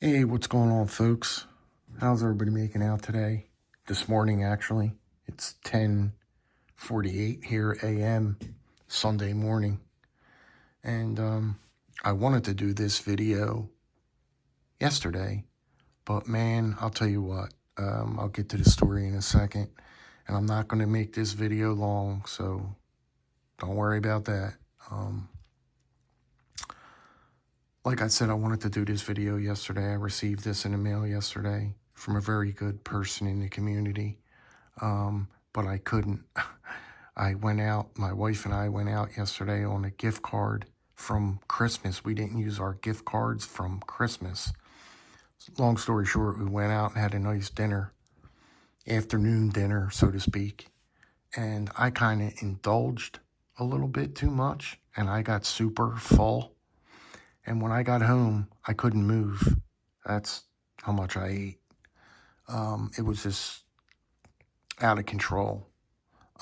Hey, what's going on, folks? How's everybody making out today? This morning, actually. It's 10:48 here a.m. Sunday morning. And I wanted to do this video yesterday, but man, I'll tell you what. I'll get to the story in a second. And I'm not going to make this video long, so don't worry about that. Like I said, I wanted to do this video yesterday. I received this in the mail yesterday from a very good person in the community, but I couldn't. I went out, my wife and I went out yesterday on a gift card from Christmas. We didn't use our gift cards from Christmas. Long story short, we went out and had a nice dinner, afternoon dinner, so to speak, and I kind of indulged a little bit too much, and I got super full. And when I got home, I couldn't move. That's how much I ate. It was just out of control.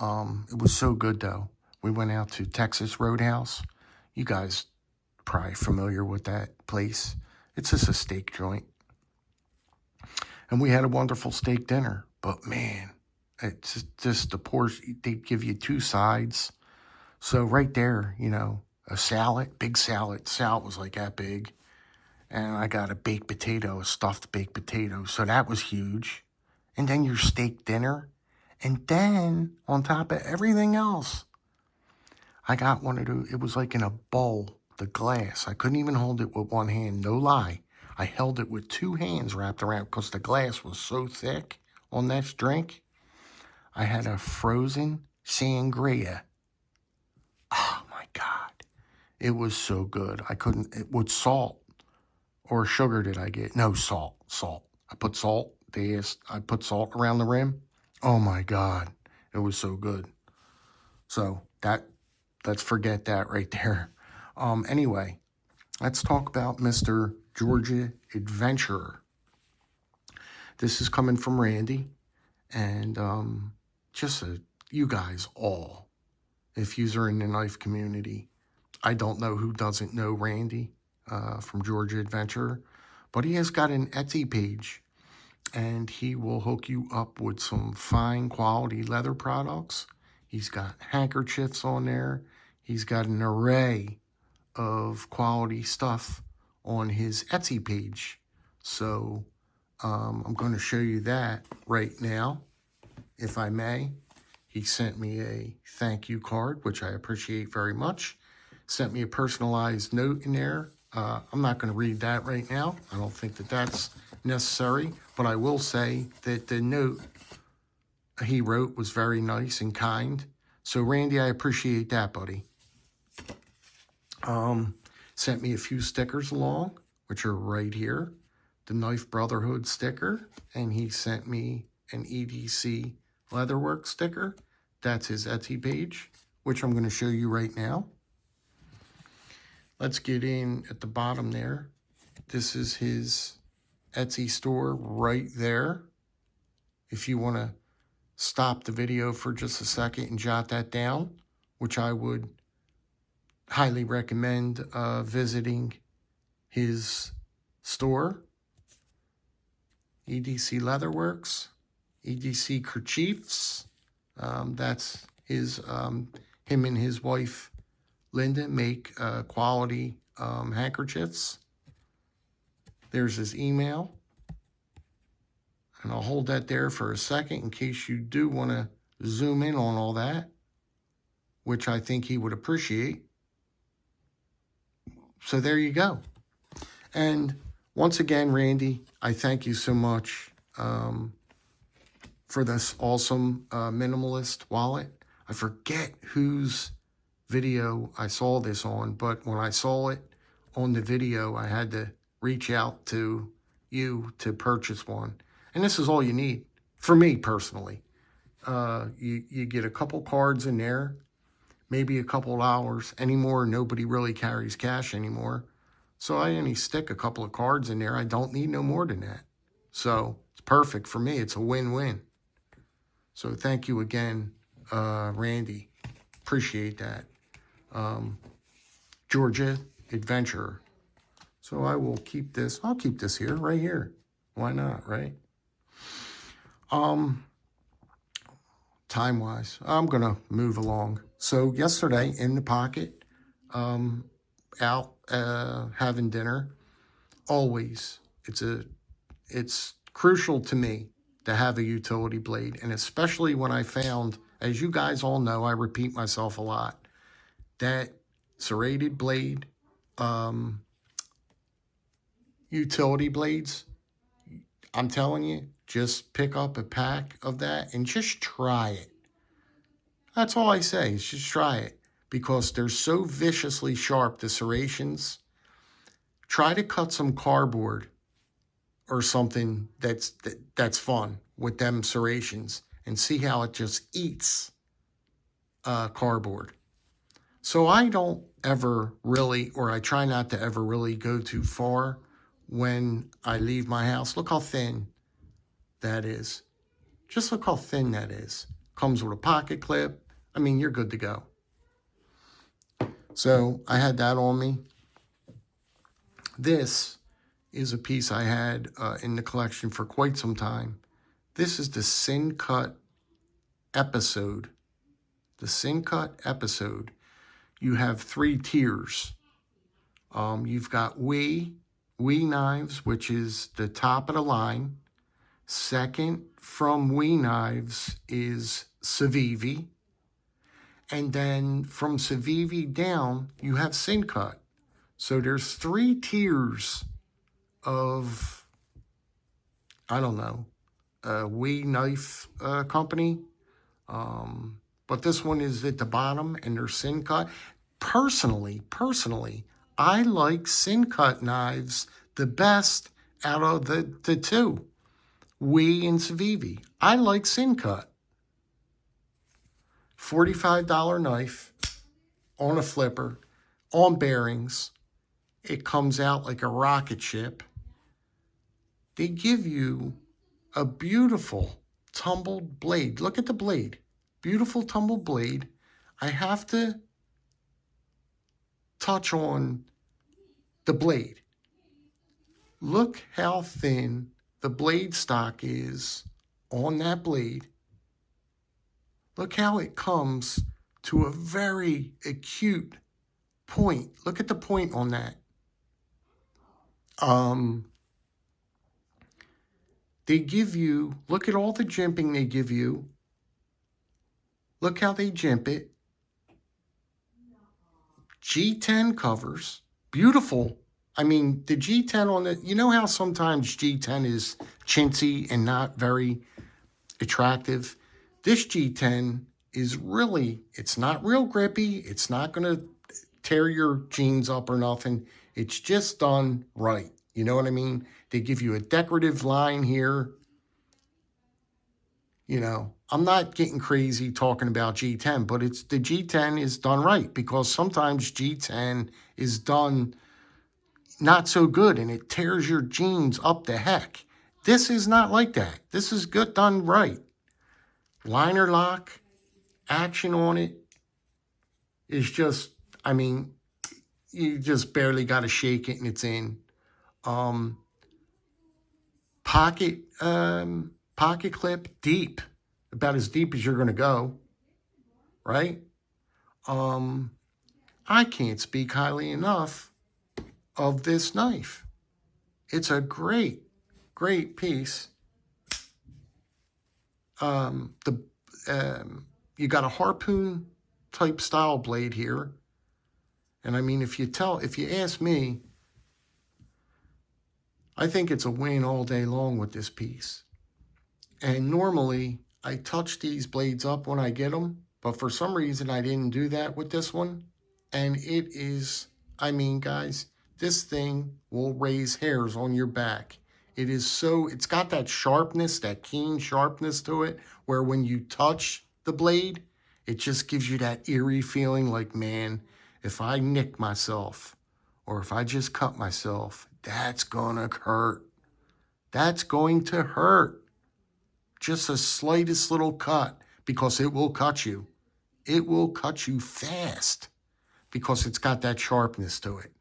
It was so good, though. We went out to Texas Roadhouse. You guys probably familiar with that place. It's just a steak joint. And we had a wonderful steak dinner. But, man, it's just the portion. They give you two sides. So right there, you know, a salad, big salad. Salad was like that big. And I got a baked potato, a stuffed baked potato. So that was huge. And then your steak dinner. And then on top of everything else, I got one of those. It was like in a bowl, the glass. I couldn't even hold it with one hand. No lie. I held it with two hands wrapped around because the glass was so thick on that drink. I had a frozen sangria. Oh, my God. It was so good. I couldn't, it with salt. Or sugar did I get? No, salt. I put salt. I put salt around the rim. Oh my God. It was so good. So let's forget that right there. Anyway, let's talk about Mr. Georgia Adventurer. This is coming from Randy. And you guys all, if you're in the knife community, I don't know who doesn't know Randy from Georgia Adventurer, but he has got an Etsy page, and he will hook you up with some fine quality leather products. He's got handkerchiefs on there. He's got an array of quality stuff on his Etsy page. So I'm going to show you that right now, if I may. He sent me a thank you card, which I appreciate very much. Sent me a personalized note in there. I'm not going to read that right now. I don't think that that's necessary, but I will say that the note he wrote was very nice and kind. So, Randy, I appreciate that, buddy. Sent me a few stickers along, which are right here. The Knife Brotherhood sticker, and he sent me an EDC Leatherwork sticker. That's his Etsy page, which I'm going to show you right now. Let's get in at the bottom there. This is his Etsy store right there. If you want to stop the video for just a second and jot that down, which I would highly recommend visiting his store. EDC Leatherworks, EDC Kerchiefs. That's his, him and his wife, Linda, make quality handkerchiefs. There's his email. And I'll hold that there for a second in case you do want to zoom in on all that, which I think he would appreciate. So there you go. And once again, Randy, I thank you so much for this awesome minimalist wallet. I forget whose video I saw this on, but when I saw it on the video, I had to reach out to you to purchase one. And this is all you need, for me personally. You get a couple cards in there, maybe a couple hours. Anymore, nobody really carries cash anymore. So I only stick a couple of cards in there. I don't need no more than that. So it's perfect for me. It's a win-win. So thank you again, Randy. Appreciate that. Georgia Adventurer. So I will keep this. I'll keep this here, right here. Why not, right? Time-wise, I'm going to move along. So yesterday in the pocket, out having dinner, always, it's crucial to me to have a utility blade. And especially when I found, as you guys all know, I repeat myself a lot, that serrated blade, utility blades, I'm telling you, just pick up a pack of that and just try it. That's all I say, is just try it. Because they're so viciously sharp, the serrations. Try to cut some cardboard or something that's fun with them serrations and see how it just eats cardboard. So I don't ever really, or I try not to ever really go too far when I leave my house. Look how thin that is. Just look how thin that is. Comes with a pocket clip. I mean, you're good to go. So I had that on me. This is a piece I had in the collection for quite some time. This is the Syncut Episode. The Syncut Episode. You have 3 tiers. You've got WE Knives, which is the top of the line. Second from WE Knives is Civivi. And then from Civivi down, you have Syncut. So there's 3 tiers of, I don't know, WE knife company. But this one is at the bottom, and they're Syncut. Personally, I like Syncut knives the best out of the 2, WE and Civivi. I like Syncut. $45 knife on a flipper, on bearings. It comes out like a rocket ship. They give you a beautiful tumbled blade. Look at the blade. Beautiful tumbled blade. I have to touch on the blade. Look how thin the blade stock is on that blade. Look how it comes to a very acute point. Look at the point on that. They give you, look at all the jimping they give you. Look how they jimp it. G10 covers, beautiful. I mean, the G10 on it, you know how sometimes G10 is chintzy and not very attractive? This G10 is really, it's not real grippy. It's not going to tear your jeans up or nothing. It's just done right. You know what I mean? They give you a decorative line here. You know, I'm not getting crazy talking about G10, but it's the G10 is done right, because sometimes G10 is done not so good and it tears your jeans up the heck. This is not like that. This is good, done right. Liner lock, action on it is just, I mean, you just barely got to shake it and it's in. Pocket clip, deep, about as deep as you're going to go, right? I can't speak highly enough of this knife. It's a great piece. You got a harpoon type style blade here. And I mean, if you ask me, I think it's a win all day long with this piece. And normally I touch these blades up when I get them, but for some reason I didn't do that with this one. And it is, I mean, guys, this thing will raise hairs on your back. It is so, it's got that sharpness, that keen sharpness to it, where when you touch the blade, it just gives you that eerie feeling like, man, if I nick myself or if I just cut myself, that's gonna hurt. That's going to hurt. Just the slightest little cut, because it will cut you. It will cut you fast because it's got that sharpness to it.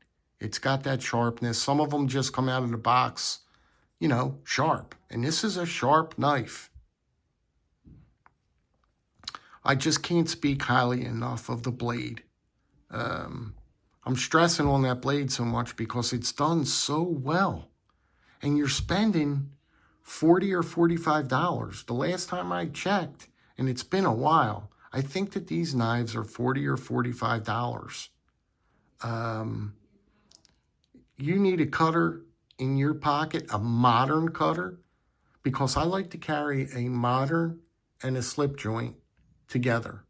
It's got that sharpness. Some of them just come out of the box, you know, sharp. And this is a sharp knife. I just can't speak highly enough of the blade. I'm stressing on that blade so much because it's done so well. And you're spending $40 or $45. The last time I checked, and it's been a while, I think that these knives are $40 or $45. You need a cutter in your pocket, a modern cutter, because I like to carry a modern and a slip joint together.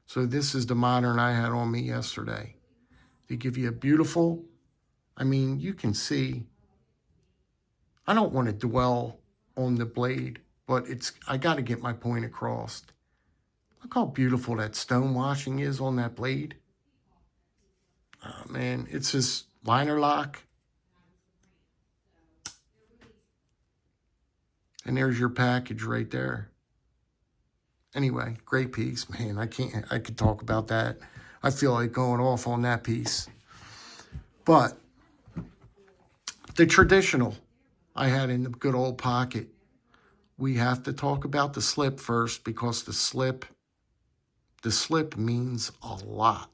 So this is the modern I had on me yesterday. They give you a beautiful, I mean, you can see, I don't want to dwell on the blade, but I got to get my point across. Look how beautiful that stone washing is on that blade. Oh, man, it's this liner lock. And there's your package right there. Anyway, great piece, man. I could talk about that. I feel like going off on that piece. But the traditional I had in the good old pocket, we have to talk about the slip first because the slip means a lot.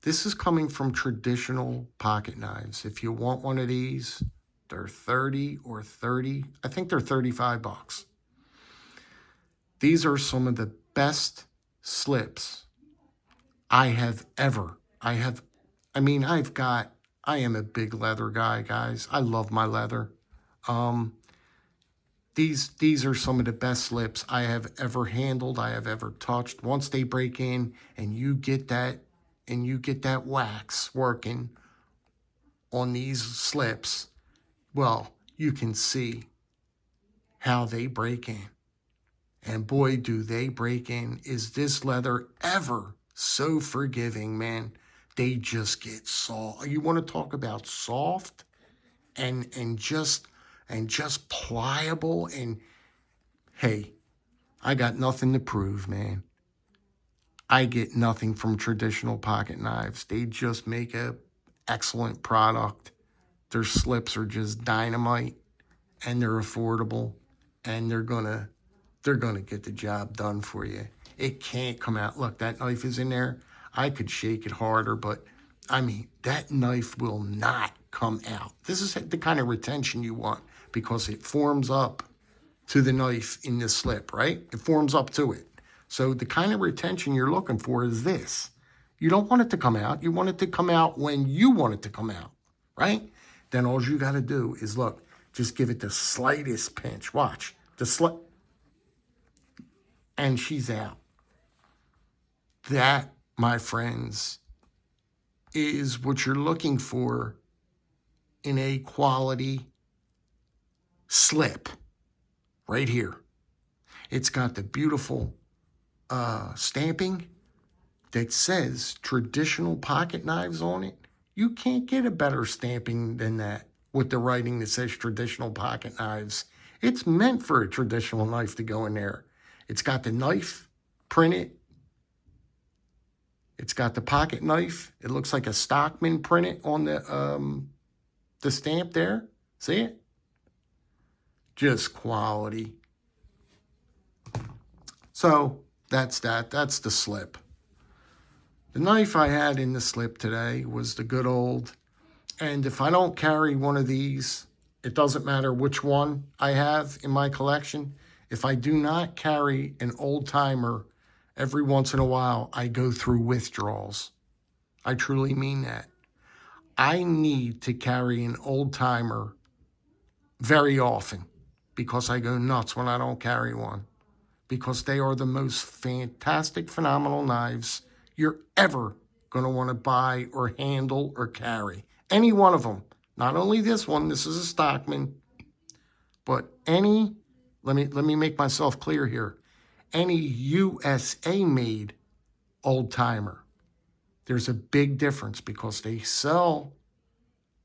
This is coming from traditional pocket knives. If you want one of these, they're 30 or 30. I think they're 35 bucks. These are some of the best slips I have ever. I am a big leather guy, guys. I love my leather. These are some of the best slips I have ever handled, I have ever touched. Once they break in and you get that wax working on these slips, well, you can see how they break in. And boy, do they break in. Is this leather ever so forgiving, man? They just get soft. You want to talk about soft and just pliable. And hey, I got nothing to prove, man. I get nothing from traditional pocket knives. They just make a excellent product. Their slips are just dynamite, and they're affordable, and they're gonna get the job done for you. It can't come out. Look, that knife is in there. I could shake it harder, but I mean, that knife will not come out. This is the kind of retention you want because it forms up to the knife in the slip, right? It forms up to it. So the kind of retention you're looking for is this. You don't want it to come out. You want it to come out when you want it to come out, right? Then all you got to do is, look, just give it the slightest pinch. Watch. And she's out. That, my friends, is what you're looking for in a quality slip right here. It's got the beautiful stamping that says traditional pocket knives on it. You can't get a better stamping than that with the writing that says traditional pocket knives. It's meant for a traditional knife to go in there. It's got the knife printed. It's got the pocket knife. It looks like a Stockman printed on the stamp there. See it? Just quality. So that's that. That's the slip. The knife I had in the slip today was the good old, and if I don't carry one of these, it doesn't matter which one I have in my collection. If I do not carry an old timer, every once in a while, I go through withdrawals. I truly mean that. I need to carry an old timer very often because I go nuts when I don't carry one. Because they are the most fantastic, phenomenal knives you're ever going to want to buy or handle or carry. Any one of them. Not only this one, this is a Stockman, but any, let me make myself clear here, any USA-made old-timer. There's a big difference because they sell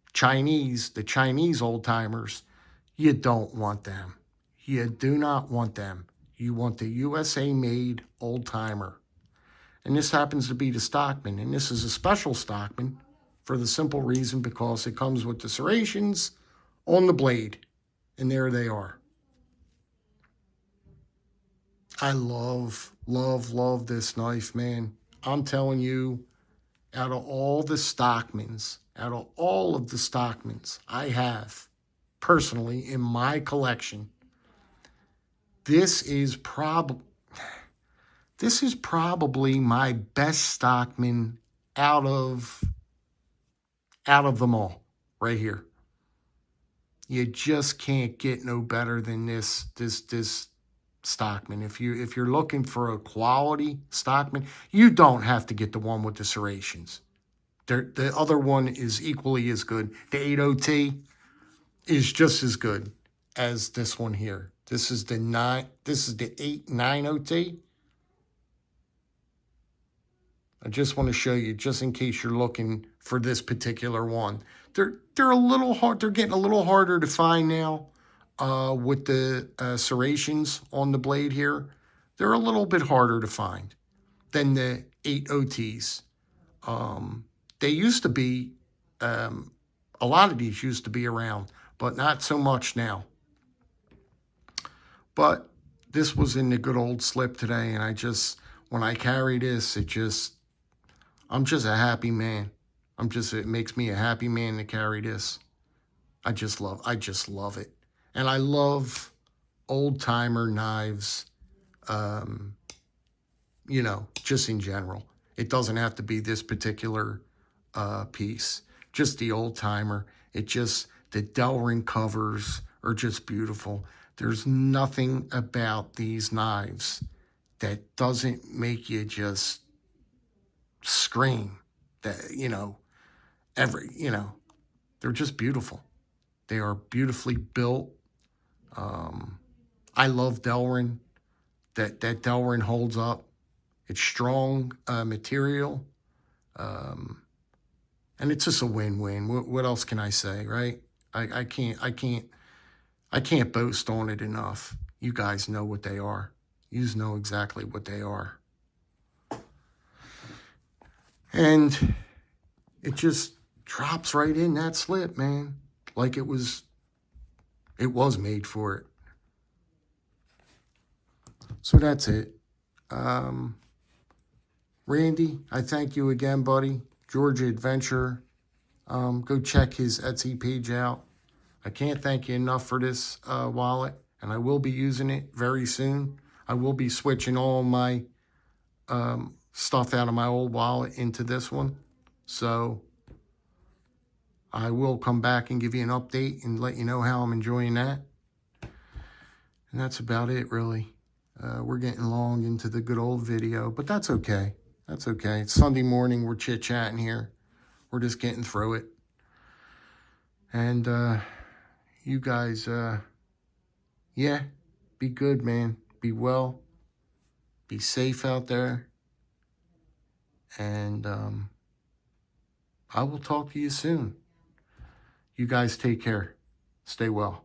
the Chinese old-timers. You don't want them. You do not want them. You want the USA-made old-timer. And this happens to be the Stockman. And this is a special Stockman for the simple reason because it comes with the serrations on the blade. And there they are. I love, love, love this knife, man. I'm telling you, out of all the Stockmans, out of all of the Stockmans I have personally in my collection, this is probably my best Stockman out of them all right here. You just can't get no better than this Stockman. If you're looking for a quality Stockman, you don't have to get the one with the serrations. The other one is equally as good. The 80T is just as good as this one here. This is the 890T. I just want to show you, just in case you're looking for this particular one. They're a little hard. They're getting a little harder to find now with the serrations on the blade here. They're a little bit harder to find than the 8OTs. They used to be, a lot of these used to be around, but not so much now. But this was in the good old slip today, and when I carry this, I'm just a happy man. It makes me a happy man to carry this. I just love it. And I love old timer knives, you know, just in general. It doesn't have to be this particular piece, just the old timer. The Delrin covers are just beautiful. There's nothing about these knives that doesn't make you just scream that, you know, they're just beautiful. They are beautifully built. I love Delrin. That Delrin holds up. It's strong material. And it's just a win-win. What else can I say, right? I can't boast on it enough. You guys know what they are. You know exactly what they are. And it just drops right in that slip, man. Like it was made for it. So that's it. Randy, I thank you again, buddy. Georgia Adventure. Go check his Etsy page out. I can't thank you enough for this wallet, and I will be using it very soon. I will be switching all my stuff out of my old wallet into this one. So I will come back and give you an update and let you know how I'm enjoying that. And that's about it, really. We're getting long into the good old video, but that's okay. That's okay. It's Sunday morning. We're chit-chatting here. We're just getting through it. And you guys, yeah, be good, man. Be well. Be safe out there. And I will talk to you soon. You guys take care. Stay well.